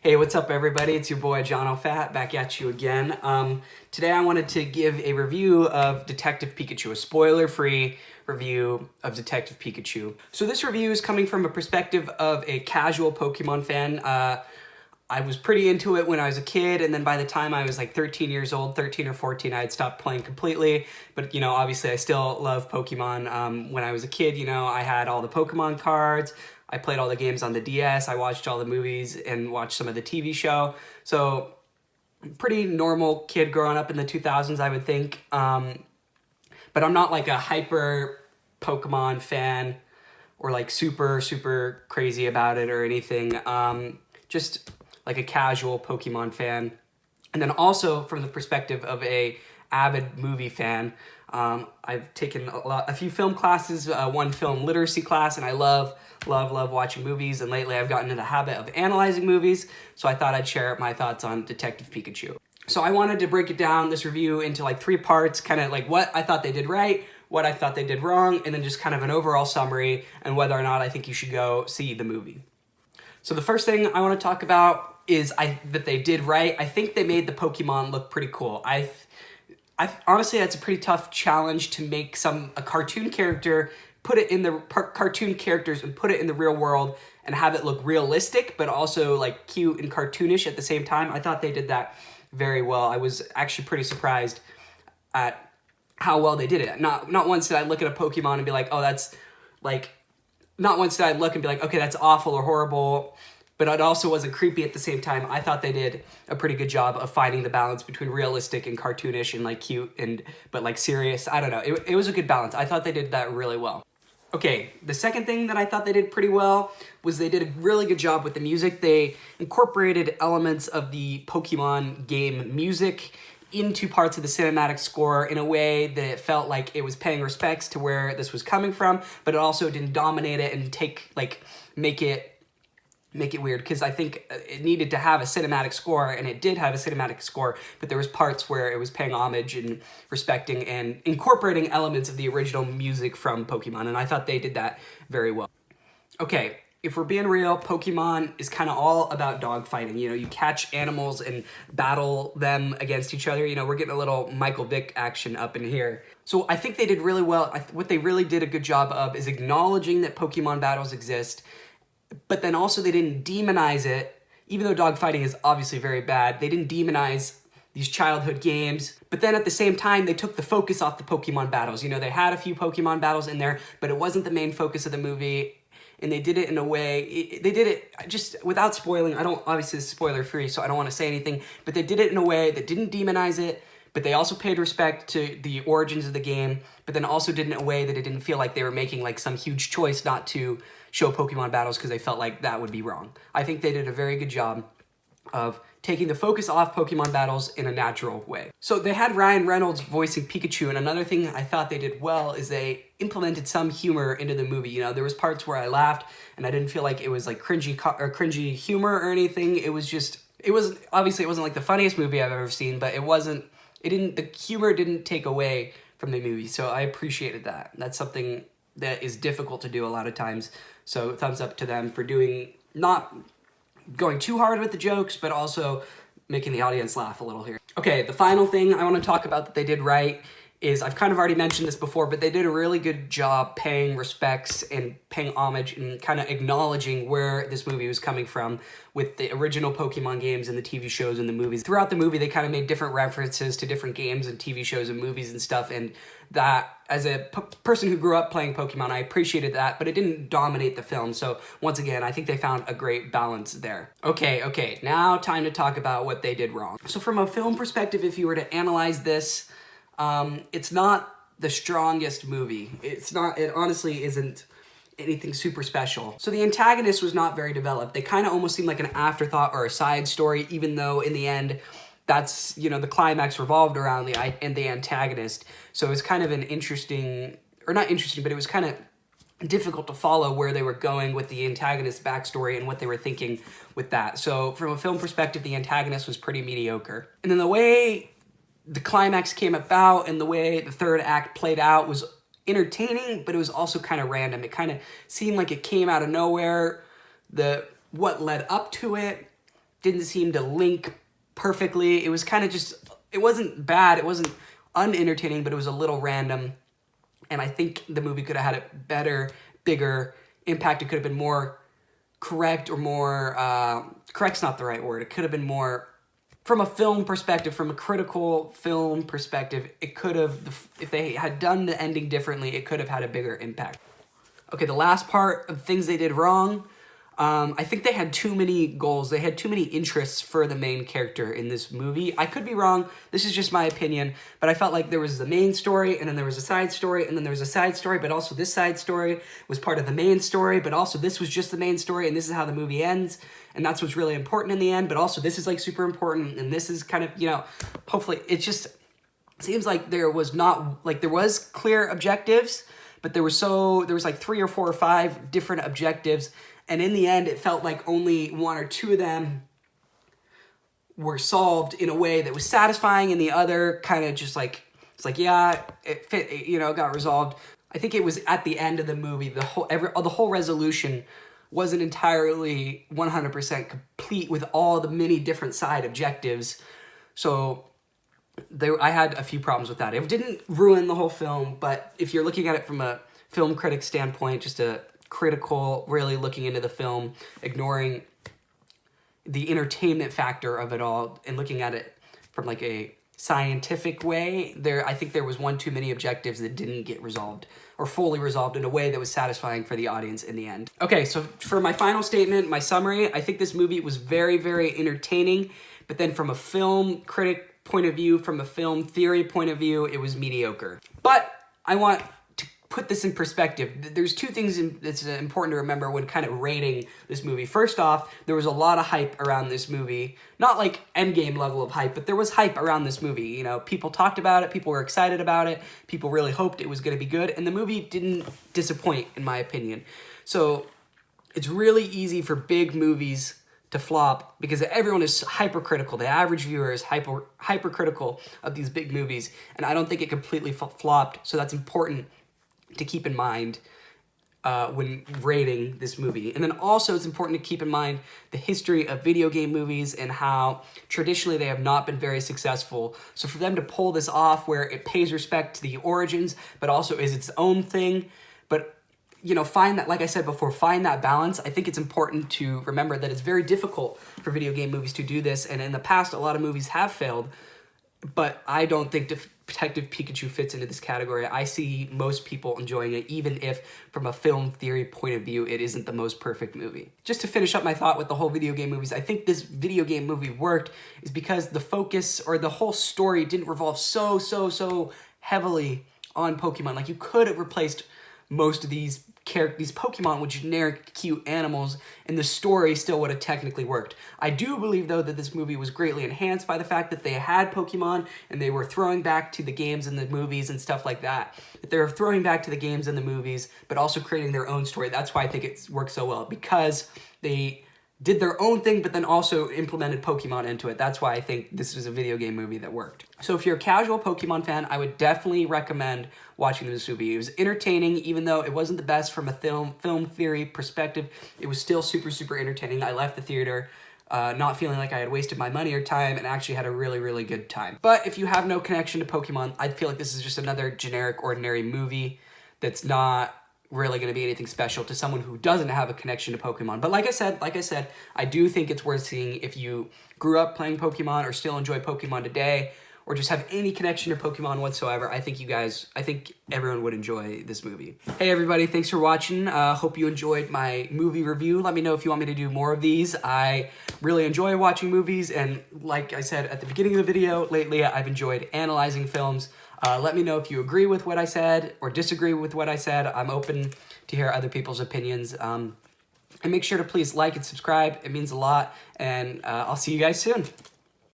Hey, what's up everybody? It's your boy John O'Fat back at you again. Today I wanted to give a review of Detective Pikachu, a spoiler-free review of Detective Pikachu. So this review is coming from a perspective of a casual Pokemon fan. I was pretty into it when I was a kid, and then by the time I was like 13 years old, 13 or 14, I had stopped playing completely. But, obviously I still love Pokemon. When I was a kid, I had all the Pokemon cards. I played all the games on the DS. I watched all the movies and watched some of the TV show. So, pretty normal kid growing up in the 2000s, I would think. But I'm not like a hyper Pokemon fan or like super crazy about it or anything. Just like a casual Pokemon fan. And then also from the perspective of a avid movie fan, I've taken a few film classes, one film literacy class, and I love watching movies. And lately I've gotten into the habit of analyzing movies, so I thought I'd share my thoughts on Detective Pikachu. So I wanted to break it down, this review, into like 3 parts, kind of like what I thought they did right, what I thought they did wrong, and then just kind of an overall summary and whether or not I think you should go see the movie. So the first thing I want to talk about is that they did right. I think they made the Pokemon look pretty cool. I honestly, that's a pretty tough challenge to make a cartoon character, put it in the cartoon characters and put it in the real world and have it look realistic, but also like cute and cartoonish at the same time. I thought they did that very well. I was actually pretty surprised at how well they did it. Not once did I look at a Pokemon and be like, oh, that's like, not once did I look and be like, okay, that's awful or horrible, but it also wasn't creepy at the same time. I thought they did a pretty good job of finding the balance between realistic and cartoonish and like cute but like serious. I don't know. It was a good balance. I thought they did that really well. Okay, the second thing that I thought they did pretty well was they did a really good job with the music. They incorporated elements of the Pokemon game music into parts of the cinematic score in a way that it felt like it was paying respects to where this was coming from, but it also didn't dominate it and make it weird, because I think it needed to have a cinematic score, and it did have a cinematic score, but there was parts where it was paying homage and respecting and incorporating elements of the original music from Pokemon, and I thought they did that very well. Okay, if we're being real, Pokemon is kind of all about dogfighting. You catch animals and battle them against each other. We're getting a little Michael Vick action up in here. So I think they did really well. What they really did a good job of is acknowledging that Pokemon battles exist, but then also they didn't demonize it. Even though dogfighting is obviously very bad, they didn't demonize these childhood games. But then at the same time, they took the focus off the Pokemon battles. They had a few Pokemon battles in there, but it wasn't the main focus of the movie. And they did it in a way, they did it just without spoiling. Obviously it's spoiler free, so I don't want to say anything, but they did it in a way that didn't demonize it, but they also paid respect to the origins of the game, but then also did it in a way that it didn't feel like they were making like some huge choice not to show Pokemon battles because they felt like that would be wrong. I think they did a very good job of taking the focus off Pokemon battles in a natural way. So they had Ryan Reynolds voicing Pikachu, and another thing I thought they did well is they implemented some humor into the movie. There was parts where I laughed, and I didn't feel like it was like cringy humor or anything. It was obviously it wasn't like the funniest movie I've ever seen, but the humor didn't take away from the movie, so I appreciated that. That's something that is difficult to do a lot of times, so thumbs up to them for not going too hard with the jokes, but also making the audience laugh a little here. Okay, the final thing I want to talk about that they did right is, I've kind of already mentioned this before, but they did a really good job paying respects and paying homage and kind of acknowledging where this movie was coming from with the original Pokemon games and the TV shows and the movies. Throughout the movie, they kind of made different references to different games and TV shows and movies and stuff, and that, as a person who grew up playing Pokemon, I appreciated that, but it didn't dominate the film. So once again, I think they found a great balance there. Okay, now time to talk about what they did wrong. So from a film perspective, if you were to analyze this, it's not the strongest movie. It honestly isn't anything super special. So the antagonist was not very developed. They kind of almost seemed like an afterthought or a side story, even though in the end, that's, the climax revolved around the antagonist. So it was kind of an interesting, or not interesting, but it was kind of difficult to follow where they were going with the antagonist's backstory and what they were thinking with that. So from a film perspective, the antagonist was pretty mediocre. And then the way the climax came about and the way the third act played out was entertaining, but it was also kind of random. It kind of seemed like it came out of nowhere. What led up to it didn't seem to link perfectly. It was kind of just, it wasn't bad, it wasn't unentertaining, but it was a little random. And I think the movie could have had a better, bigger impact. It could have been more correct, or more, correct's not the right word. It could have been more, from a film perspective, from a critical film perspective, it could have, if they had done the ending differently, it could have had a bigger impact. Okay, the last part of things they did wrong, I think they had too many goals. They had too many interests for the main character in this movie. I could be wrong. This is just my opinion, but I felt like there was the main story, and then there was a side story, and then there was a side story, but also this side story was part of the main story, but also this was just the main story, and this is how the movie ends, and that's what's really important in the end, but also this is like super important, and this is kind of, you know, hopefully it just seems like there was not, like there was clear objectives, but there was like 3 or 4 or 5 different objectives. And in the end, it felt like only 1 or 2 of them were solved in a way that was satisfying, and the other kind of just like, it's like, yeah, it fit, you know, got resolved. I think it was at the end of the movie, the whole resolution wasn't entirely 100% complete with all the many different side objectives. So I had a few problems with that. It didn't ruin the whole film, but if you're looking at it from a film critic standpoint, just a critical, really looking into the film, ignoring the entertainment factor of it all, and looking at it from like a scientific way, I think there was 1 too many objectives that didn't get resolved, or fully resolved in a way that was satisfying for the audience in the end. Okay, so for my final statement, my summary, I think this movie was very, very entertaining, but then from a film critic point of view, from a film theory point of view, it was mediocre. But I want to put this in perspective. There's 2 things that's important to remember when kind of rating this movie. First off, there was a lot of hype around this movie. Not like Endgame level of hype, but there was hype around this movie. You know, people talked about it, people were excited about it, people really hoped it was going to be good, and the movie didn't disappoint, in my opinion. So it's really easy for big movies to flop because everyone is hypercritical. The average viewer is hypercritical of these big movies, and I don't think it completely flopped, so that's important to keep in mind when rating this movie. And then also it's important to keep in mind the history of video game movies and how traditionally they have not been very successful. So for them to pull this off where it pays respect to the origins, but also is its own thing, but you know, find that, like I said before, find that balance. I think it's important to remember that it's very difficult for video game movies to do this, and in the past, a lot of movies have failed, but I don't think Detective Pikachu fits into this category. I see most people enjoying it, even if, from a film theory point of view, it isn't the most perfect movie. Just to finish up my thought with the whole video game movies, I think this video game movie worked is because the focus, or the whole story, didn't revolve so heavily on Pokemon. Like, you could have replaced most of these Pokemon with generic cute animals, and the story still would have technically worked. I do believe, though, that this movie was greatly enhanced by the fact that they had Pokemon and they were throwing back to the games and the movies and stuff like that. That they're throwing back to the games and the movies, but also creating their own story. That's why I think it worked so well, because they did their own thing, but then also implemented Pokemon into it. That's why I think this is a video game movie that worked. So if you're a casual Pokemon fan, I would definitely recommend watching this movie. It was entertaining, even though it wasn't the best from a film theory perspective. It was still super entertaining. I left the theater not feeling like I had wasted my money or time, and actually had a really good time. But if you have no connection to Pokemon, I feel like this is just another generic, ordinary movie that's not really going to be anything special to someone who doesn't have a connection to Pokemon. But like I said, I do think it's worth seeing if you grew up playing Pokemon or still enjoy Pokemon today, or just have any connection to Pokemon whatsoever. I think everyone would enjoy this movie. Hey everybody, thanks for watching. Hope you enjoyed my movie review. Let me know if you want me to do more of these. I really enjoy watching movies, and like I said at the beginning of the video, lately I've enjoyed analyzing films. Let me know if you agree with what I said or disagree with what I said. I'm open to hear other people's opinions. And make sure to please like and subscribe. It means a lot. And I'll see you guys soon.